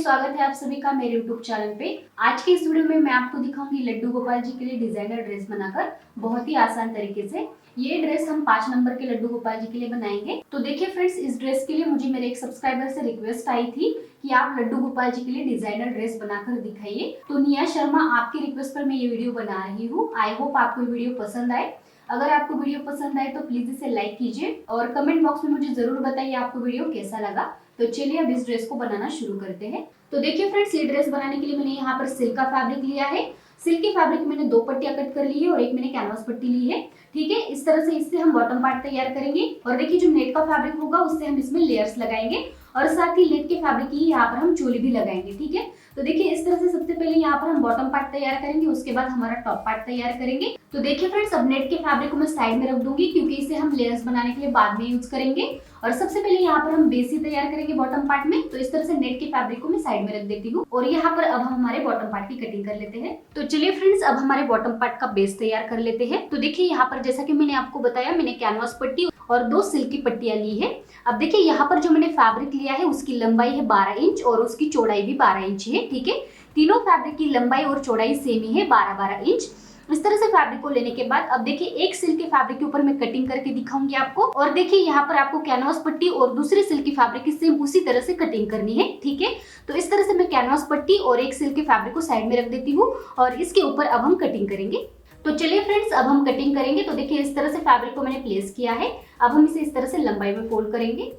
स्वागत है आप सभी का मेरे YouTube चैनल पे। आज के इस वीडियो में मैं आपको दिखाऊंगी लड्डू गोपाल जी के लिए डिजाइनर ड्रेस बनाकर बहुत ही आसान तरीके से। ये ड्रेस हम 5 नंबर के लड्डू गोपाल जी के लिए बनाएंगे। तो देखिए फ्रेंड्स, इस ड्रेस के लिए मुझे मेरे एक सब्सक्राइबर से रिक्वेस्ट आई थी कि आप लड्डू गोपाल जी के लिए डिजाइनर ड्रेस बनाकर दिखाइए। तो निया शर्मा, आपकी रिक्वेस्ट पर मैं ये वीडियो बना रही हूँ। आई होप आपको ये वीडियो पसंद आए। अगर आपको वीडियो पसंद आए तो प्लीज इसे लाइक कीजिए और कमेंट बॉक्स में मुझे जरूर बताइए आपको वीडियो कैसा लगा। तो चलिए अब इस ड्रेस को बनाना शुरू करते हैं। तो देखिए फ्रेंड्स, ये ड्रेस बनाने के लिए मैंने यहाँ पर सिल्क का फैब्रिक लिया है। सिल्क की फैब्रिक मैंने 2 पट्टियां कट कर ली है और एक मैंने कैनवास पट्टी ली है। ठीक है, इस तरह से इससे हम बॉटम पार्ट तैयार करेंगे। और देखिए जो नेट का फैब्रिक होगा उससे हम इसमें लेयर्स लगाएंगे और साथ ही नेट के फैब्रिक की यहाँ पर हम चोली भी लगाएंगे। ठीक है, तो देखिए इस तरह से सबसे पहले यहाँ पर हम बॉटम पार्ट तैयार करेंगे, उसके बाद हमारा टॉप पार्ट तैयार करेंगे। तो देखिए फ्रेंड्स, अब नेट के फैब्रिक को मैं साइड में रख दूंगी क्योंकि इसे हम लेयर्स बनाने के लिए बाद में यूज करेंगे। और सबसे पहले यहाँ पर हम बेसी तैयार करेंगे बॉटम पार्ट में। तो इस तरह से नेट के फैब्रिक को मैं साइड में रख देती हूँ और यहाँ पर अब हम हमारे बॉटम पार्ट की कटिंग कर लेते हैं। तो चलिए फ्रेंड्स, अब हमारे बॉटम पार्ट का बेस तैयार कर लेते हैं। तो देखिए यहाँ पर जैसा कि मैंने आपको बताया, मैंने कैनवास पट्टी और 2 सिल्क की पट्टियां ली है। अब देखिए यहाँ पर जो मैंने फैब्रिक लिया है उसकी लंबाई है 12 इंच और उसकी चौड़ाई भी 12 इंच है। ठीक है, तीनों फैब्रिक की लंबाई और चौड़ाई सेम ही है, 12-12 इंच। इस तरह से फैब्रिक को लेने के बाद अब देखिए एक सिल्क के फैब्रिक के ऊपर मैं कटिंग करके दिखाऊंगी आपको। और देखिए यहाँ पर आपको कैनवास पट्टी और दूसरी सिल्क की फैब्रिक की सेम उसी तरह से कटिंग करनी है। ठीक है, तो इस तरह से मैं कैनवास पट्टी और एक सिल्क के फैब्रिक को साइड में रख देती हूँ और इसके ऊपर अब हम कटिंग करेंगे। तो चलिए फ्रेंड्स, अब हम कटिंग करेंगे। तो देखिए इस तरह से फैब्रिक को मैंने प्लेस किया है। अब हम इसे इस तरह से लंबाई में फोल्ड करेंगे।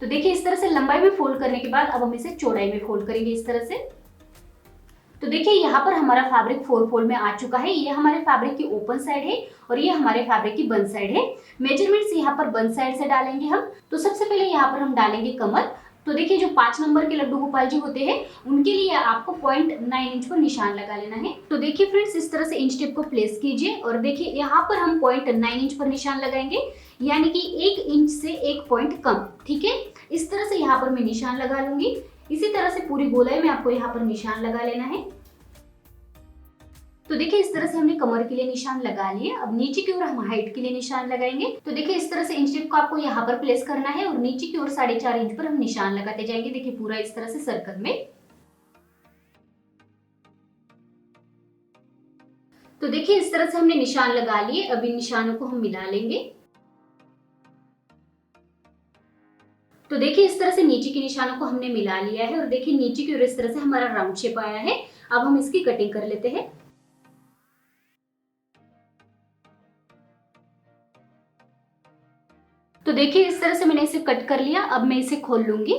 तो देखिए इस तरह से लंबाई में फोल्ड करने के बाद अब हम इसे चौड़ाई में फोल्ड करेंगे इस तरह से। तो देखिए यहाँ पर हमारा फैब्रिक 4 फोल्ड में आ चुका है। ये हमारे फैब्रिक की ओपन साइड है और ये हमारे फैब्रिक की बंद साइड है। मेजरमेंट्स यहाँ पर बंद साइड से डालेंगे हम। तो सबसे पहले यहाँ पर हम डालेंगे कमर। तो देखिए जो 5 नंबर के लड्डू गोपाल जी होते हैं उनके लिए आपको 0.9 इंच पर निशान लगा लेना है। तो देखिए फ्रेंड्स, इस तरह से इंच टेप को प्लेस कीजिए और देखिए यहाँ पर हम 0.9 इंच पर निशान लगाएंगे, यानी कि 1 इंच से 1 पॉइंट कम। ठीक है, इस तरह से यहाँ पर मैं निशान लगा लूंगी। इसी तरह से पूरी गोलाई में आपको यहाँ पर निशान लगा लेना है। तो देखिए इस तरह से हमने कमर के लिए निशान लगा लिए। अब नीचे की ओर हम हाइट के लिए निशान लगाएंगे। तो देखिए इस तरह से इंच टेप को आपको यहाँ पर प्लेस करना है और नीचे की ओर 4.5 इंच पर हम निशान लगाते जाएंगे। देखिए पूरा इस तरह से सर्कल में। तो देखिए इस तरह से हमने निशान लगा लिए। अब इन निशानों को हम मिला लेंगे। तो देखिए इस तरह से नीचे के निशानों को हमने मिला लिया है और देखिए नीचे की ओर इस तरह से हमारा राउंड शेप आया है। अब हम इसकी कटिंग कर लेते हैं। तो देखिए इस तरह से मैंने इसे कट कर लिया। अब मैं इसे खोल लूंगी।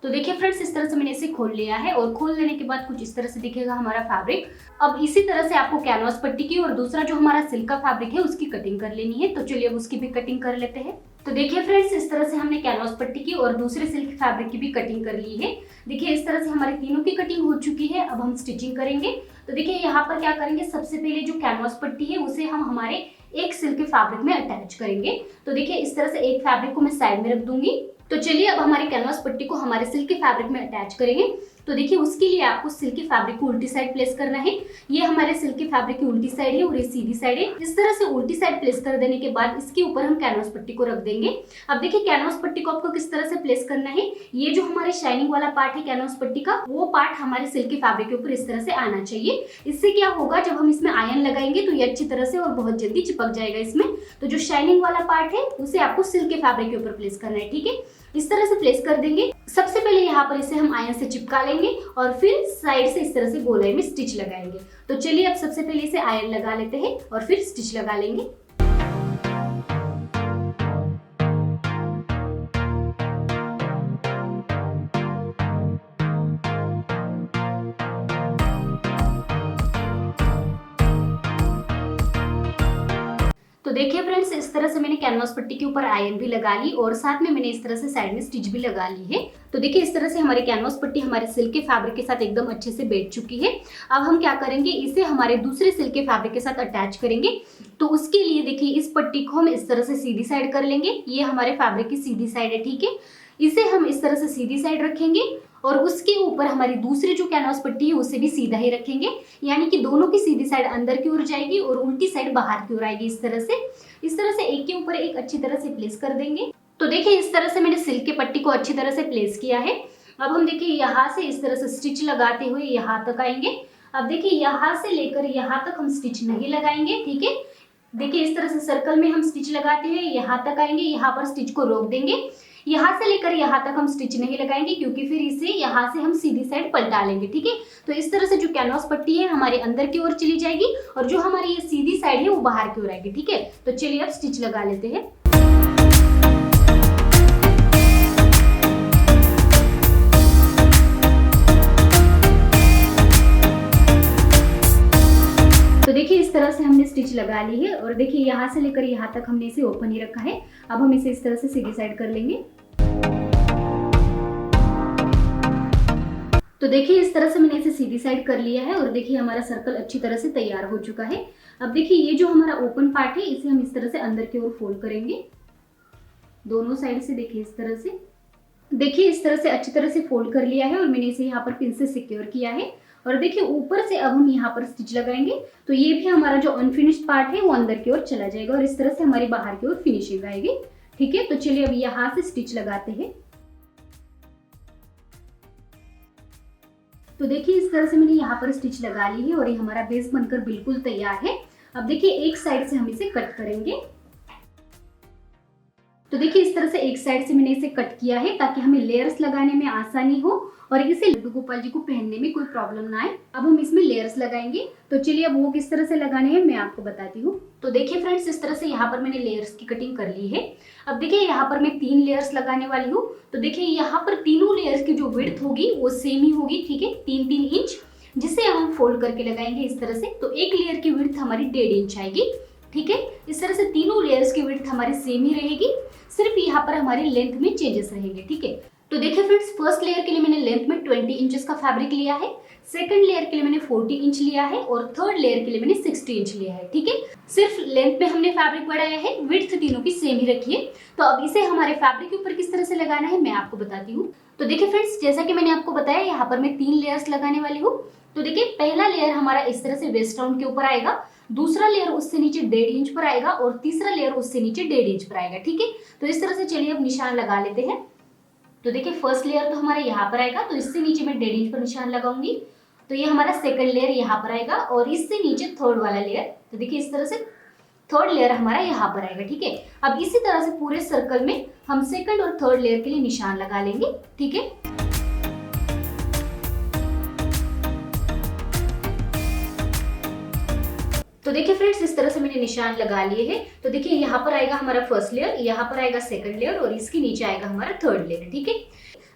तो देखिए फ्रेंड्स, इस तरह से मैंने इसे खोल लिया है और खोल लेने के बाद कुछ इस तरह से दिखेगा हमारा फैब्रिक। अब इसी तरह से आपको कैनवास पट्टी की और दूसरा जो हमारा सिल्क का फैब्रिक है उसकी कटिंग कर लेनी है। तो चलिए अब उसकी भी कटिंग कर लेते हैं। तो देखिए फ्रेंड्स, इस तरह से हमने कैनवास पट्टी की और दूसरे सिल्क फैब्रिक की भी कटिंग कर ली है। देखिए इस तरह से हमारे तीनों की कटिंग हो चुकी है। अब हम स्टिचिंग करेंगे। तो देखिए यहाँ पर क्या करेंगे, सबसे पहले जो कैनवास पट्टी है उसे हम हमारे एक सिल्क के फैब्रिक में अटैच करेंगे। तो देखिए इस तरह से एक फैब्रिक को मैं साइड में रख दूंगी। तो चलिए अब हमारी कैनवास पट्टी को हमारे सिल्क के फैब्रिक में अटैच करेंगे। तो देखिए उसके लिए आपको सिल्क के फैब्रिक को उल्टी साइड प्लेस करना है। ये हमारे सिल्क के फैब्रिक की उल्टी साइड है और ये सीधी साइड है। इस तरह से उल्टी साइड प्लेस कर देने के बाद इसके ऊपर हम कैनवास पट्टी को रख देंगे। अब देखिए कैनवास पट्टी को आपको किस तरह से प्लेस करना है। ये जो हमारे शाइनिंग वाला पार्ट है कैनवास पट्टी का, वो पार्ट हमारे सिल्क के फैब्रिक के ऊपर इस तरह से आना चाहिए। इससे क्या होगा, जब हम इसमें आयरन लगाएंगे तो ये अच्छी तरह से और बहुत जल्दी चिपक जाएगा इसमें। तो जो शाइनिंग वाला पार्ट है उसे आपको सिल्क के फैब्रिक के ऊपर प्लेस करना है। ठीक है, इस तरह से प्लेस कर देंगे। सबसे पहले यहाँ पर इसे हम आयरन से चिपका लेंगे और फिर साइड से इस तरह से गोलाई में स्टिच लगाएंगे। तो चलिए अब सबसे पहले इसे आयरन लगा लेते हैं और फिर स्टिच लगा लेंगे। तो देखिए फ्रेंड्स, इस तरह से मैंने कैनवास पट्टी के ऊपर आयरन भी लगा ली और साथ में मैंने इस तरह से साइड में स्टिच भी लगा ली है। तो देखिए इस तरह से हमारी कैनवास पट्टी हमारे सिल्क के फैब्रिक के साथ एकदम अच्छे से बैठ चुकी है। अब हम क्या करेंगे, इसे हमारे दूसरे सिल्क के फैब्रिक के साथ अटैच करेंगे। तो उसके लिए देखिए इस पट्टी को हम इस तरह से सीधी साइड कर लेंगे। ये हमारे फैब्रिक की सीधी साइड है। ठीक है, इसे हम इस तरह से सीधी साइड रखेंगे और उसके ऊपर हमारी दूसरी जो कैनवास पट्टी है उसे भी सीधा ही रखेंगे, यानी कि दोनों की सीधी साइड अंदर की ओर जाएगी और उल्टी साइड बाहर की ओर आएगी। इस तरह से एक के ऊपर एक अच्छी तरह से प्लेस कर देंगे। तो देखिए इस तरह से मैंने सिल्क के पट्टी को अच्छी तरह से प्लेस किया है। अब हम देखिए यहाँ से इस तरह से स्टिच लगाते हुए यहाँ तक आएंगे। अब देखिए यहाँ से लेकर यहाँ तक हम स्टिच नहीं लगाएंगे, ठीक है। देखिए इस तरह से सर्कल में हम स्टिच लगाते हुए यहाँ तक आएंगे, यहाँ पर स्टिच को रोक देंगे। यहाँ से लेकर यहाँ तक हम स्टिच नहीं लगाएंगे क्योंकि फिर इसे यहाँ से हम सीधी साइड पलटा लेंगे, ठीक है। तो इस तरह से जो कैनवास पट्टी है हमारे अंदर की ओर चली जाएगी और जो हमारी ये सीधी साइड है वो बाहर की ओर आएगी, ठीक है। तो चलिए अब स्टिच लगा लेते हैं। तो देखिए इस तरह से हमने स्टिच लगा ली है और देखिए यहाँ से लेकर यहाँ तक हमने इसे ओपन ही रखा है। अब हम इसे इस तरह से सीधी साइड कर लेंगे। तो देखिए इस तरह से मैंने इसे सीधी साइड कर लिया है और देखिए हमारा सर्कल अच्छी तरह से तैयार हो चुका है। अब देखिए ये जो हमारा ओपन पार्ट है इसे हम इस तरह से अंदर की ओर फोल्ड करेंगे, दोनों साइड से। देखिए इस तरह से, देखिए इस तरह से अच्छी तरह से फोल्ड कर लिया है और मैंने इसे यहाँ पर पिन से सिक्योर किया है। और देखिए ऊपर से अब हम यहाँ पर स्टिच लगाएंगे तो ये भी हमारा जो अनफिनिश्ड पार्ट है वो अंदर की ओर चला जाएगा और इस तरह से हमारी बाहर की ओर फिनिशिंग आएगी, ठीक है। तो चलिए अब यहाँ से स्टिच लगाते हैं। तो देखिए इस तरह से मैंने यहाँ पर स्टिच लगा ली है और ये हमारा बेस बनकर बिल्कुल तैयार है। अब देखिए एक साइड से हम इसे कट करेंगे। तो देखिए इस तरह से एक साइड से मैंने इसे कट किया है ताकि हमें लेयर्स लगाने में आसानी हो और इसे लड्डू गोपाल जी को पहनने में कोई प्रॉब्लम ना आए। अब हम इसमें लेयर्स लगाएंगे। तो चलिए अब वो किस तरह से लगाने हैं मैं आपको बताती हूँ। तो देखिए फ्रेंड्स इस तरह से यहाँ पर मैंने लेयर्स की कटिंग कर ली है। अब देखिए यहाँ पर मैं 3 लेयर्स लगाने वाली हूँ। तो देखिए यहाँ पर तीनों लेयर्स की जो विड्थ होगी वो सेम ही होगी, ठीक है, 3-3 इंच, जिसे हम फोल्ड करके लगाएंगे इस तरह से। तो एक लेयर की विड्थ हमारी 1.5 इंच आएगी, ठीक है। इस तरह से तीनों लेयर्स की विड्थ हमारी सेम ही रहेगी, सिर्फ यहाँ पर हमारी लेंथ में चेंजेस रहेंगे, ठीक है। तो देखिए फ्रेंड्स फर्स्ट लेयर के लिए मैंने लेंथ में 20 इंचेस का फैब्रिक लिया है, सेकंड लेयर के लिए मैंने 40 इंच लिया है और थर्ड लेयर के लिए मैंने 60 इंच लिया है, ठीक है। सिर्फ लेंथ में हमने फैब्रिक बढ़ाया है, विड्थ तीनों की सेम ही रखी है। तो अब इसे हमारे फैब्रिक के ऊपर किस तरह से लगाना है मैं आपको बताती हूँ। तो देखिए फ्रेंड्स जैसा कि मैंने आपको बताया यहाँ पर मैं 3 लेयर्स लगाने वाली हूँ। तो देखिए पहला लेयर हमारा इस तरह से वेस्ट राउंड के ऊपर आएगा, दूसरा लेयर उससे नीचे 1.5 इंच पर आएगा और तीसरा लेयर उससे नीचे 1.5 इंच पर आएगा, ठीक है। तो इस तरह से चलिए अब निशान लगा लेते हैं। तो देखिए फर्स्ट लेयर तो हमारा यहाँ पर आएगा, तो इससे नीचे मैं 1.5 इंच पर निशान लगाऊंगी। तो ये हमारा सेकंड लेयर यहाँ पर आएगा और इससे नीचे थर्ड वाला लेयर। तो देखिए इस तरह से थर्ड लेयर हमारा यहाँ पर आएगा, ठीक है। अब इसी तरह से पूरे सर्कल में हम सेकंड और थर्ड लेयर के लिए निशान लगा लेंगे, ठीक है। तो देखिए फ्रेंड्स इस तरह से मैंने निशान लगा लिए हैं। तो देखिए यहाँ पर आएगा हमारा फर्स्ट लेयर, यहाँ पर आएगा सेकंड लेयर और इसके नीचे आएगा हमारा थर्ड लेयर, ठीक है।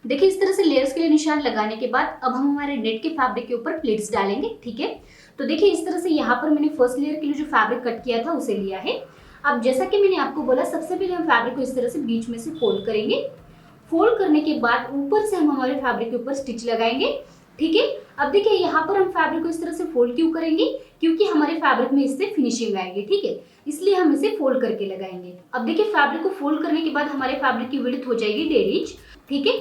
देखिए इस तरह से लेयर्स के लिए निशान लगाने के बाद अब हम हमारे नेट के फैब्रिक के ऊपर प्लीट्स डालेंगे, ठीक है। तो देखिए इस तरह से यहाँ पर मैंने फर्स्ट लेयर के लिए जो फैब्रिक कट किया था उसे लिया है। अब जैसा कि मैंने आपको बोला सबसे पहले हम फैब्रिक को इस तरह से बीच में से फोल्ड करेंगे। फोल्ड करने के बाद ऊपर से हम हमारे फैब्रिक के ऊपर स्टिच लगाएंगे, ठीक है। अब देखिए यहाँ पर हम फैब्रिक को इस तरह से फोल्ड क्यों करेंगे, क्योंकि हमारे फैब्रिक में इससे फिनिशिंग आएगी, ठीक है, इसलिए हम इसे फोल्ड करके लगाएंगे। अब देखिए फैब्रिक को फोल्ड करने के बाद हमारे फैब्रिक की विड्थ हो जाएगी 1.5 इंच, ठीक है।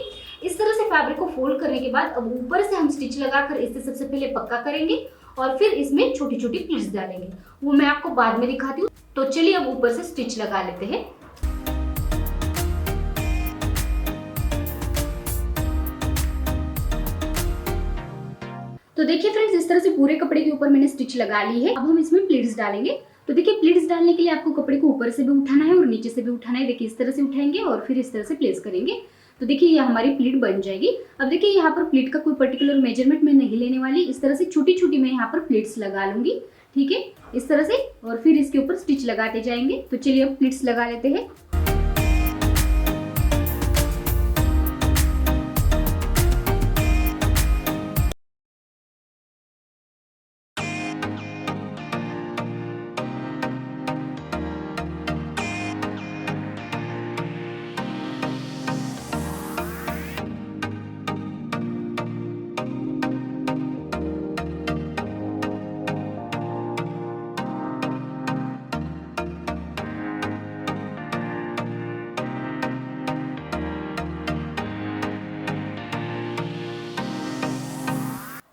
इस तरह से फैब्रिक को फोल्ड करने के बाद अब ऊपर से हम स्टिच लगाकर इसे सबसे पहले पक्का करेंगे और फिर इसमें छोटी छोटी प्लीट्स डालेंगे, वो मैं आपको बाद में दिखाती हूँ। तो चलिए अब ऊपर से स्टिच लगा लेते हैं। तो देखिए फ्रेंड्स इस तरह से पूरे कपड़े के ऊपर मैंने स्टिच लगा ली है। अब हम इसमें प्लीट्स डालेंगे। तो देखिए प्लीट्स डालने के लिए आपको कपड़े को ऊपर से भी उठाना है और नीचे से भी उठाना है। देखिए इस तरह से उठाएंगे और फिर इस तरह से प्लेस करेंगे। तो देखिए ये हमारी प्लीट बन जाएगी। अब देखिए यहाँ पर प्लीट का कोई पर्टिकुलर मेजरमेंट मैं नहीं लेने वाली, इस तरह से छोटी छोटी मैं यहाँ पर प्लीट्स लगा लूंगी, ठीक है, इस तरह से, और फिर इसके ऊपर स्टिच लगाते जाएंगे। तो चलिए अब प्लीट्स लगा लेते हैं।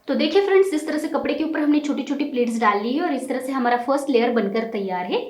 तो देखिए फ्रेंड्स इस तरह से कपड़े के ऊपर हमने छोटी छोटी प्लेट्स डाल ली है और इस तरह से हमारा फर्स्ट लेयर बनकर तैयार है।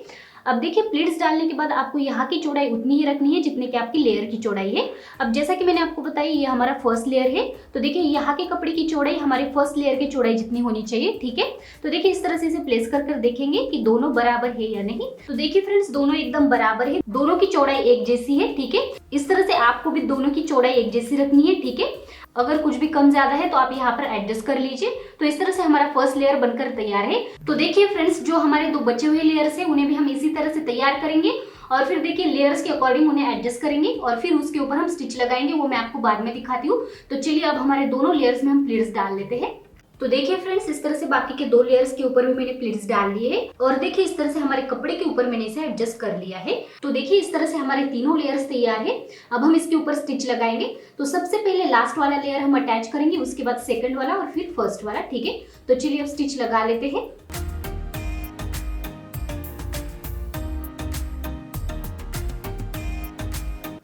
अब देखिए प्लीट्स डालने के बाद आपको यहाँ की चौड़ाई उतनी ही रखनी है जितने की आपकी लेयर की चौड़ाई है। अब जैसा कि मैंने आपको बताया ये हमारा फर्स्ट लेयर है, तो देखिए यहाँ के कपड़े की चौड़ाई हमारे फर्स्ट लेयर की चौड़ाई जितनी होनी चाहिए, ठीक है। तो देखिए इस तरह से इसे प्लेस कर कर देखेंगे कि दोनों बराबर है या नहीं। तो देखिए फ्रेंड्स दोनों एकदम बराबर है, दोनों की चौड़ाई एक जैसी है, ठीक है। इस तरह से आपको भी दोनों की चौड़ाई एक जैसी रखनी है, ठीक है। अगर कुछ भी कम ज्यादा है तो आप यहाँ पर एडजस्ट कर लीजिए। तो इस तरह से हमारा फर्स्ट लेयर बनकर तैयार है। तो देखिए फ्रेंड्स जो हमारे दो बचे हुए लेयर्स है उन्हें भी हम इसी तरह से तैयार करेंगे और फिर देखिए लेयर्स के अकॉर्डिंग उन्हें एडजस्ट करेंगे और फिर उसके ऊपर हम स्टिच लगाएंगे, वो मैं आपको बाद में दिखाती हूँ। तो चलिए अब हमारे दोनों लेयर्स में हम प्लीट्स डाल लेते हैं। तो देखिए फ्रेंड्स इस तरह से बाकी के दो लेयर्स के ऊपर भी मैंने प्लीट्स डाल लिए हैं और देखिए इस तरह से हमारे कपड़े के ऊपर मैंने इसे एडजस्ट कर लिया है। तो देखिए इस तरह से हमारे तीनों लेयर्स तैयार है। अब हम इसके ऊपर स्टिच लगाएंगे। तो सबसे पहले लास्ट वाला लेयर हम अटैच करेंगे, उसके बाद सेकंड वाला और फिर फर्स्ट वाला, ठीक है। तो चलिए अब स्टिच लगा लेते हैं।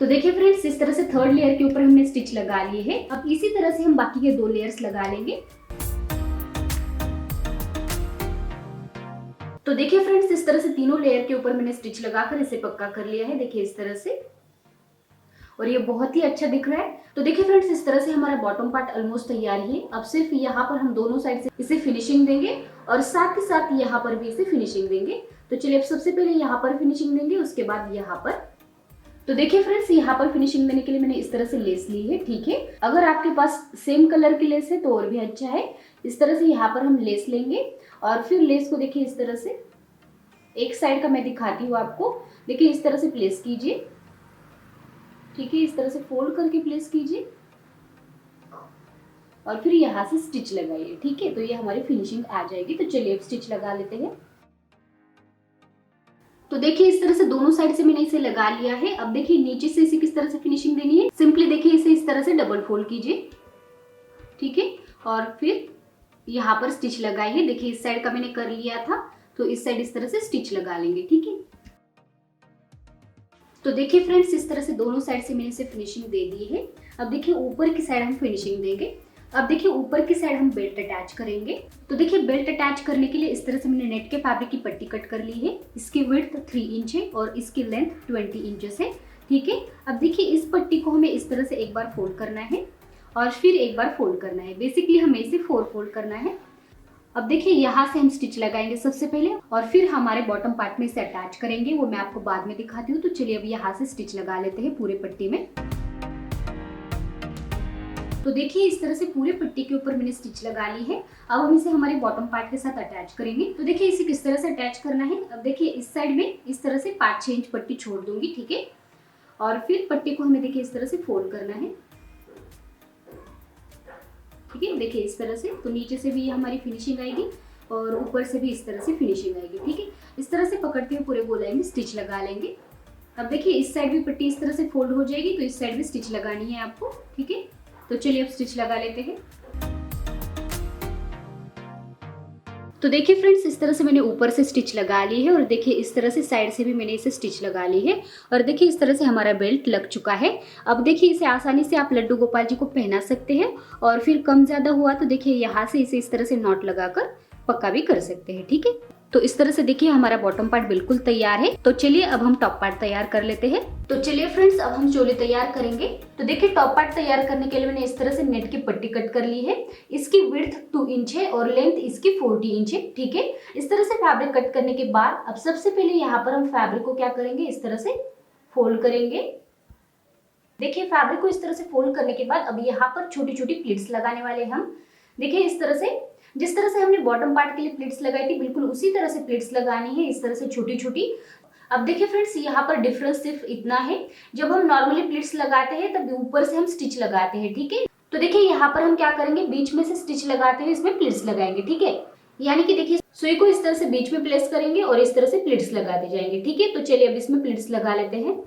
तो देखिए फ्रेंड्स इस तरह से थर्ड लेयर के ऊपर हमने स्टिच लगा लिए है। अब इसी तरह से हम बाकी के दो लेयर्स लगा लेंगे। तो देखिए फ्रेंड्स इस तरह से तीनों लेयर के ऊपर मैंने स्टिच लगाकर इसे पक्का कर लिया है, देखिए इस तरह से, और ये बहुत ही अच्छा दिख रहा है। तो देखिए फ्रेंड्स इस तरह से हमारा बॉटम पार्ट ऑलमोस्ट तैयार है। अब सिर्फ यहाँ पर हम दोनों साइड से इसे फिनिशिंग देंगे और साथ ही साथ यहाँ पर भी इसे फिनिशिंग देंगे। तो चलिए अब सबसे पहले यहाँ पर फिनिशिंग देंगे, उसके बाद यहाँ पर। तो देखिए फ्रेंड्स यहाँ पर फिनिशिंग देने के लिए मैंने इस तरह से लेस ली है, ठीक है। अगर आपके पास सेम कलर की लेस है तो और भी अच्छा है। इस तरह से यहाँ पर हम लेस लेंगे और फिर लेस को देखिए इस तरह से, एक साइड का मैं दिखाती हूँ आपको, देखिए इस तरह से प्लेस कीजिए, ठीक है। इस तरह से फोल्ड करके प्लेस कीजिए और फिर यहाँ से स्टिच लगाइए, ठीक है। तो ये हमारी फिनिशिंग आ जाएगी। तो चलिए अब स्टिच लगा लेते हैं। तो देखिए इस तरह से दोनों साइड से मैंने इसे लगा लिया है। अब देखिए नीचे से इसे किस तरह से फिनिशिंग देनी है। सिंपली देखिए इसे इस तरह से डबल फोल्ड कीजिए, ठीक है, और फिर यहाँ पर स्टिच लगाइए। देखिए इस साइड का मैंने कर लिया था, तो इस साइड इस तरह से स्टिच लगा लेंगे, ठीक है। तो देखिए फ्रेंड्स इस तरह से दोनों साइड से मैंने इसे फिनिशिंग दे दी है। अब देखिए ऊपर की साइड हम फिनिशिंग देंगे। अब देखिए ऊपर की साइड हम बेल्ट अटैच करेंगे। तो देखिए बेल्ट अटैच करने के लिए इस तरह से मैंने नेट के फैब्रिक की पट्टी कट कर ली है। इसकी विड्थ 3 इंच है और इसकी लेंथ 20 इंचेस है, ठीक है। अब देखिए इस पट्टी को हमें इस तरह से एक बार फोल्ड करना है और फिर एक बार फोल्ड करना है। बेसिकली हमें इसे 4 फोल्ड करना है। अब देखिए यहाँ से हम स्टिच लगाएंगे सबसे पहले और फिर हमारे बॉटम पार्ट में इसे अटैच करेंगे, वो मैं आपको बाद में दिखाती हूँ। तो चलिए अब यहाँ से स्टिच लगा लेते हैं पूरे पट्टी में। तो देखिए इस तरह से पूरे पट्टी के ऊपर मैंने स्टिच लगा ली है। अब हम इसे हमारे बॉटम पार्ट के साथ अटैच करेंगे। तो देखिए इसे किस तरह से अटैच करना है। अब देखिए इस साइड में इस तरह से 5-6 इंच पट्टी छोड़ दूंगी, ठीक है। और फिर पट्टी को हमें देखिए इस तरह से फोल्ड करना है, ठीक है। देखिए इस तरह से, तो नीचे से भी ये हमारी फिनिशिंग आएगी और ऊपर से भी इस तरह से फिनिशिंग आएगी, ठीक है। इस तरह से पकड़ते हुए पूरे गोलाई में स्टिच लगा लेंगे। अब देखिए इस साइड भी पट्टी इस तरह से फोल्ड हो जाएगी, तो इस साइड भी स्टिच लगानी है आपको, ठीक है। तो चलिए अब स्टिच लगा लेते हैं। तो देखिए फ्रेंड्स इस तरह से मैंने ऊपर से स्टिच लगा ली है और देखिए इस तरह से साइड से भी मैंने इसे स्टिच लगा ली है और देखिए इस तरह से हमारा बेल्ट लग चुका है। अब देखिए इसे आसानी से आप लड्डू गोपाल जी को पहना सकते हैं और फिर कम ज्यादा हुआ तो देखिए यहाँ से इसे इस तरह से नॉट लगाकर पक्का भी कर सकते हैं, ठीक है। तो इस तरह से देखिए हमारा बॉटम पार्ट बिल्कुल तैयार है। तो चलिए अब हम टॉप पार्ट तैयार कर लेते हैं। तो चलिए फ्रेंड्स अब हम चोली तैयार करेंगे। तो देखिए टॉप पार्ट तैयार करने के लिए मैंने इस तरह से नेट की पट्टी कट कर ली है। इसकी विड्थ 2 इंच है और लेंथ इसकी 40 इंच है, ठीक है। इस तरह से फैब्रिक कट करने के बाद अब सबसे पहले यहाँ पर हम फैब्रिक को क्या करेंगे, इस तरह से फोल्ड करेंगे। देखिए फैब्रिक को इस तरह से फोल्ड करने के बाद अब यहाँ पर छोटी छोटी प्लीट्स लगाने वाले हैं हम। देखिए इस तरह से, जिस तरह से हमने बॉटम पार्ट के लिए प्लीट्स लगाई थी बिल्कुल उसी तरह से प्लीट्स लगानी है, इस तरह से छोटी छोटी। अब देखिए फ्रेंड्स यहाँ पर डिफरेंस सिर्फ इतना है, जब हम नॉर्मली प्लीट्स लगाते हैं तब ऊपर से हम स्टिच लगाते हैं, ठीक है। तो देखिए यहाँ पर हम क्या करेंगे, बीच में से स्टिच लगाते हुए इसमें प्लीट्स लगाएंगे, ठीक है। यानी कि देखिए सुई को इस तरह से बीच में प्लेस करेंगे और इस तरह से प्लीट्स लगाते जाएंगे, ठीक है। तो चलिए अब इसमें प्लीट्स लगा लेते हैं।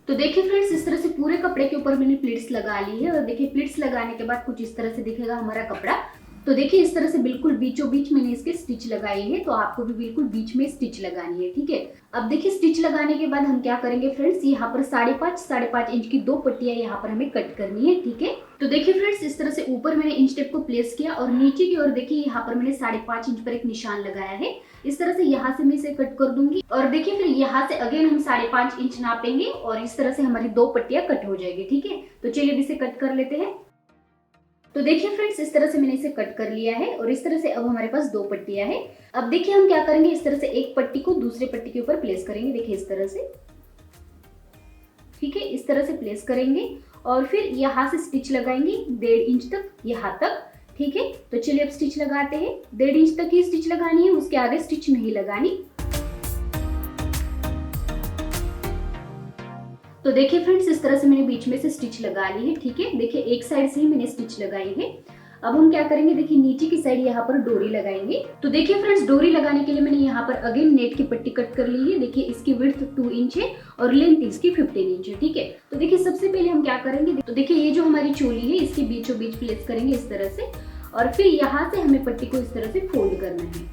तो देखिए फ्रेंड्स इस तरह से पूरे कपड़े के ऊपर मैंने प्लीट्स लगा ली है और देखिए प्लीट्स लगाने के बाद कुछ इस तरह से दिखेगा हमारा कपड़ा। तो देखिए इस तरह से बिल्कुल बीचों बीच मैंने इसके स्टिच लगाई है, तो आपको भी बिल्कुल बीच में स्टिच लगानी है, ठीक है। अब देखिए स्टिच लगाने के बाद हम क्या करेंगे फ्रेंड्स, यहाँ पर 5.5 इंच की 2 पट्टियां यहाँ पर हमें कट करनी है, ठीक है। तो देखिए फ्रेंड्स, इस तरह से ऊपर मैंने इंच टेप को प्लेस किया और नीचे की ओर देखिए यहाँ पर मैंने 5.5 इंच पर एक निशान लगाया है। इस तरह से यहाँ से मैं इसे कट कर दूंगी और देखिए फिर यहाँ से अगेन हम 5.5 इंच नापेंगे और इस तरह से हमारी 2 पट्टियां कट हो जाएगी। ठीक है, तो चलिए अब इसे कट कर लेते हैं। तो देखिए फ्रेंड्स, इस तरह से मैंने इसे कट कर लिया है और इस तरह से अब हमारे पास 2 पट्टियां हैं। अब देखिए हम क्या करेंगे, इस तरह से एक पट्टी को दूसरे पट्टी के ऊपर प्लेस करेंगे। देखिए इस तरह से, ठीक है, इस तरह से प्लेस करेंगे और फिर यहाँ से स्टिच लगाएंगे 1.5 इंच तक, यहाँ तक। ठीक है, तो चलिए अब स्टिच लगाते हैं। 1.5 इंच तक ही स्टिच लगानी है, उसके आगे स्टिच नहीं लगानी। तो देखिए फ्रेंड्स, इस तरह से मैंने बीच में से स्टिच लगा ली है। ठीक है, देखिए एक साइड से ही मैंने स्टिच लगाई है। अब हम क्या करेंगे, देखिए नीचे की साइड यहाँ पर डोरी लगाएंगे। तो देखिए फ्रेंड्स, डोरी लगाने के लिए मैंने यहाँ पर अगेन नेट की पट्टी कट कर ली है। देखिए इसकी विड्थ 2 इंच है और लेंथ इसकी 15 इंच है। ठीक है, तो देखिए सबसे पहले हम क्या करेंगे, तो देखिए ये जो हमारी चोली है इसके बीचों बीच प्लेस करेंगे इस तरह से और फिर यहाँ से हमें पट्टी को इस तरह से फोल्ड करना है।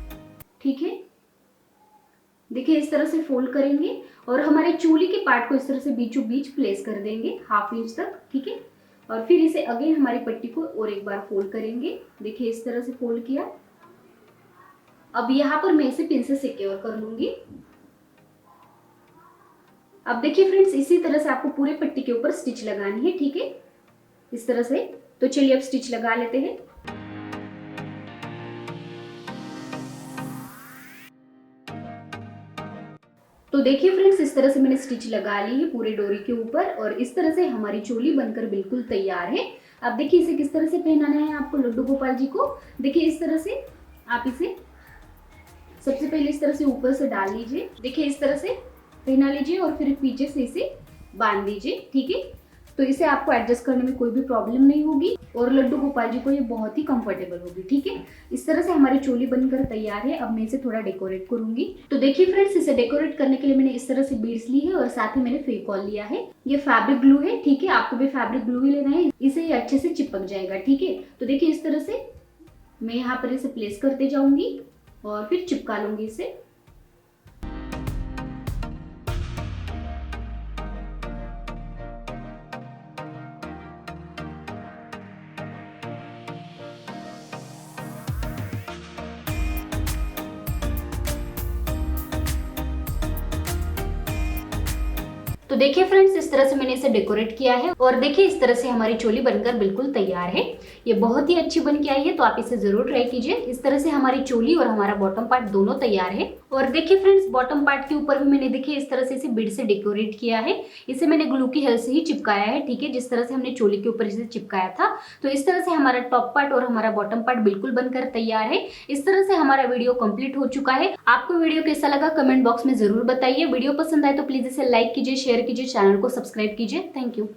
ठीक है, देखिए इस तरह से फोल्ड करेंगे और हमारे चोली के पार्ट को इस तरह से बीचों बीच प्लेस कर देंगे 1/2 इंच तक। ठीक है, और फिर इसे अगेन हमारी पट्टी को और एक बार फोल्ड करेंगे। देखिए इस तरह से फोल्ड किया। अब यहाँ पर मैं इसे पिन से सिक्योर कर लूंगी। अब देखिए फ्रेंड्स, इसी तरह से आपको पूरे पट्टी के ऊपर स्टिच लगानी है। ठीक है, इस तरह से। तो चलिए अब स्टिच लगा लेते हैं। तो देखिए फ्रेंड्स, इस तरह से मैंने स्टिच लगा ली है पूरे डोरी के ऊपर और इस तरह से हमारी चोली बनकर बिल्कुल तैयार है। अब देखिए इसे किस तरह से पहनाना है आपको लड्डू गोपाल जी को। देखिए इस तरह से आप इसे सबसे पहले इस तरह से ऊपर से डाल लीजिए। देखिए इस तरह से पहना लीजिए और फिर पीछे से इसे बांध दीजिए। ठीक है, तो इसे आपको एडजस्ट करने में कोई भी प्रॉब्लम नहीं होगी और लड्डू गोपाल जी को ये बहुत ही कंफर्टेबल होगी। ठीक है, इस तरह से हमारी चोली बनकर तैयार है। अब मैं इसे थोड़ा डेकोरेट करूंगी। तो देखिए फ्रेंड्स, इसे डेकोरेट करने के लिए मैंने इस तरह से बीड्स ली है और साथ ही मैंने फेविकॉल लिया है। ये फैब्रिक ग्लू है। ठीक है, आपको भी फैब्रिक ग्लू ही लेना है, इसे ये अच्छे से चिपक जाएगा। ठीक है, तो देखिए इस तरह से मैं यहाँ पर इसे प्लेस करते जाऊंगी और फिर चिपका लूंगी इसे। तो देखिए फ्रेंड्स, इस तरह से मैंने इसे डेकोरेट किया है और देखिए इस तरह से हमारी चोली बनकर बिल्कुल तैयार है। ये बहुत ही अच्छी बन के आई है, तो आप इसे जरूर ट्राई कीजिए। इस तरह से हमारी चोली और हमारा बॉटम पार्ट दोनों तैयार है। और देखिए फ्रेंड्स, बॉटम पार्ट के ऊपर भी मैंने देखिए इस तरह से इसे बीड से डेकोरेट किया है। इसे मैंने ग्लू की हेल्प से ही चिपकाया है। ठीक है, जिस तरह से हमने चोली के ऊपर इसे चिपकाया था। तो इस तरह से हमारा टॉप पार्ट और हमारा बॉटम पार्ट बिल्कुल बनकर तैयार है। इस तरह से हमारा वीडियो कंप्लीट हो चुका है। आपको वीडियो कैसा लगा कमेंट बॉक्स में जरूर बताइए। वीडियो पसंद आए तो प्लीज इसे लाइक कीजिए, शेयर कीजिए, चैनल को सब्सक्राइब कीजिए। Thank you.